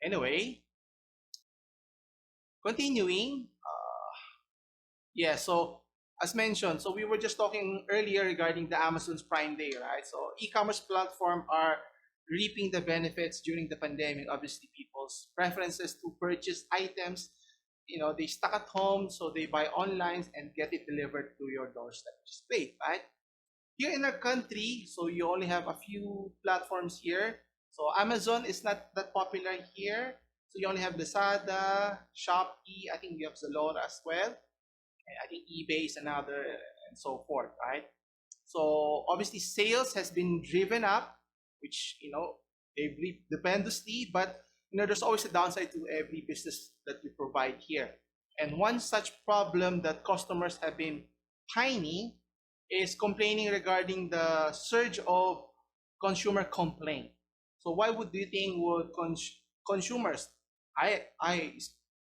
Anyway, continuing. Yeah, so as mentioned, so we were just talking earlier regarding the Amazon's Prime Day, right? So e-commerce platform are reaping the benefits during the pandemic. Obviously, people's preferences to purchase items, they stuck at home, so they buy online and get it delivered to your doorstep, which is great, right? Here in our country, so you only have a few platforms here. So Amazon is not that popular here. So you only have Lazada, Shopee, I think you have Zalora as well. And I think eBay is another, and so forth, right? So obviously sales has been driven up, which they've reaped tremendously, but there's always a downside to every business that you provide here. And one such problem that customers have been pining is complaining regarding the surge of consumer complaint. So why would you think would consumers? I I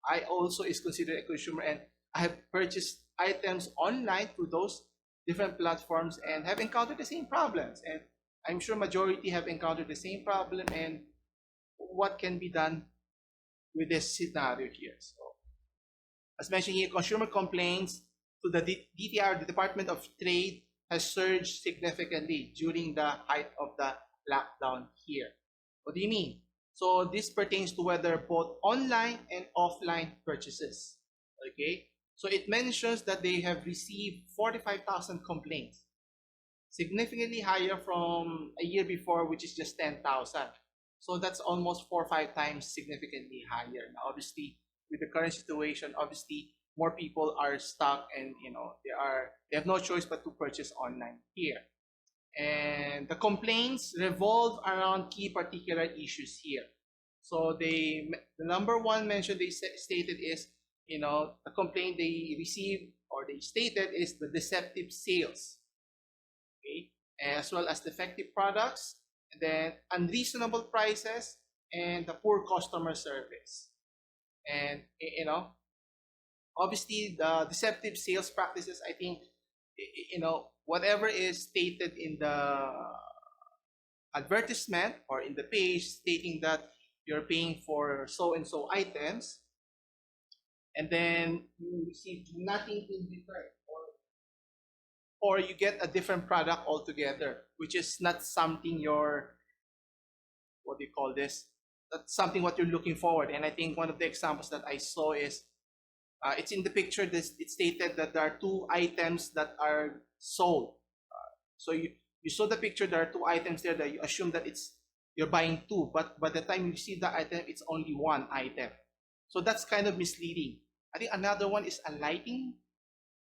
I also is considered a consumer, and I have purchased items online through those different platforms and have encountered the same problems. And I'm sure majority have encountered the same problem. And what can be done with this scenario here? So, as mentioned here, consumer complaints to the DTR, the Department of Trade, has surged significantly during the height of the lockdown here. What do you mean? So this pertains to whether both online and offline purchases. Okay, so it mentions that they have received 45,000 complaints, significantly higher from a year before, which is just 10,000. So that's almost 4 or 5 times significantly higher. Now, obviously, with the current situation, obviously more people are stuck, and they have no choice but to purchase online here. And the complaints revolve around key particular issues here. So the number one mention they stated is, the complaint they received or they stated is the deceptive sales, okay, as well as defective products, and then unreasonable prices and the poor customer service. And obviously the deceptive sales practices, I think, whatever is stated in the advertisement or in the page stating that you're paying for so and so items, and then you receive nothing in return, or you get a different product altogether, which is not something you're, what do you call this, that's something what you're looking forward. And I think one of the examples that I saw is, it's in the picture, it stated that there are two items that are sold. So you saw the picture, there are two items there that you assume that you're buying two, but by the time you see the item, it's only one item. So that's kind of misleading. I think another one is a lighting.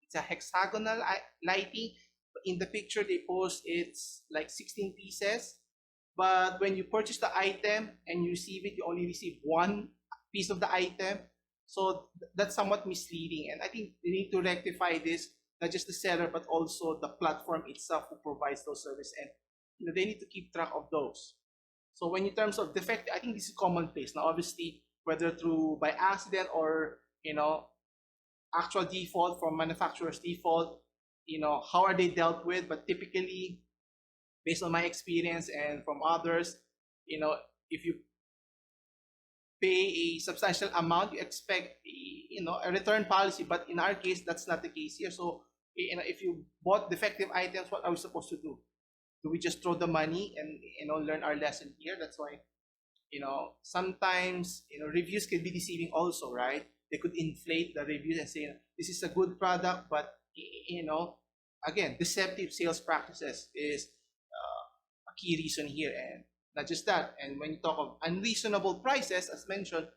It's a hexagonal lighting. In the picture they post, it's like 16 pieces. But when you purchase the item and you receive it, you only receive one piece of the item. So that's somewhat misleading. And I think they need to rectify this, not just the seller, but also the platform itself who provides those services. And they need to keep track of those. So when in terms of defect, I think this is commonplace. Now, obviously, whether through by accident or, actual default from manufacturer's default, how are they dealt with? But typically, based on my experience and from others, if you pay a substantial amount, you expect, a return policy. But in our case, that's not the case here. So, if you bought defective items, what are we supposed to do? Do we just throw the money and learn our lesson here? That's why, sometimes, reviews can be deceiving also, right? They could inflate the reviews and say this is a good product, but again, deceptive sales practices is a key reason here. And not just that. And when you talk of unreasonable prices, as mentioned,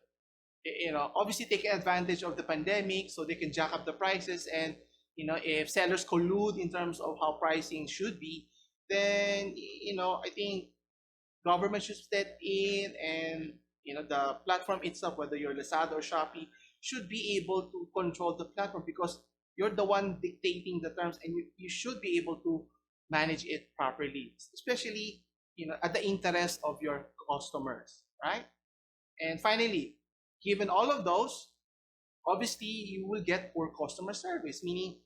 obviously taking advantage of the pandemic, so they can jack up the prices. And if sellers collude in terms of how pricing should be, then I think government should step in, and the platform itself, whether you're Lazada or Shopee, should be able to control the platform, because you're the one dictating the terms, and you should be able to manage it properly, especially at the interest of your customers, right? And finally, given all of those, obviously you will get poor customer service, meaning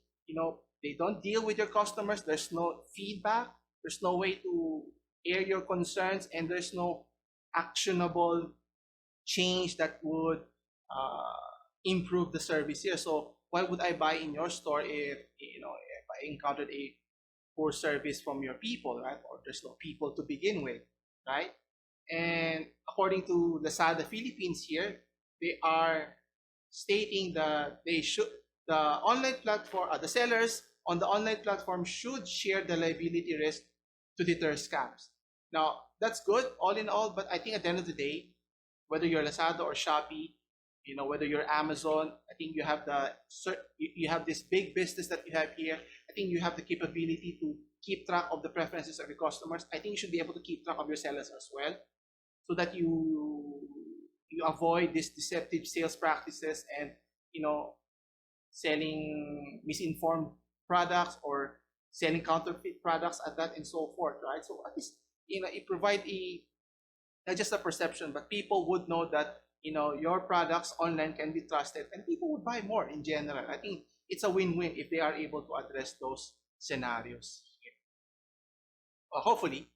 they don't deal with your customers. There's no feedback. There's no way to air your concerns, and there's no actionable change that would improve the service here. So why would I buy in your store if if I encountered a poor service from your people, right? Or there's no people to begin with, right? And according to Lazada Philippines here, they are stating that they should the online platform, the sellers on the online platform should share the liability risk to deter scams. Now that's good all in all, but I think at the end of the day, whether you're Lazada or Shopee, whether you're Amazon, I think you have you have this big business that you have here. I think you have the capability to keep track of the preferences of your customers. I think you should be able to keep track of your sellers as well, so that you avoid these deceptive sales practices and you know selling misinformed products or selling counterfeit products at that and so forth, right? So at least it provide a not just a perception, but people would know that your products online can be trusted, and people would buy more in general. I think it's a win-win if they are able to address those scenarios. Hopefully,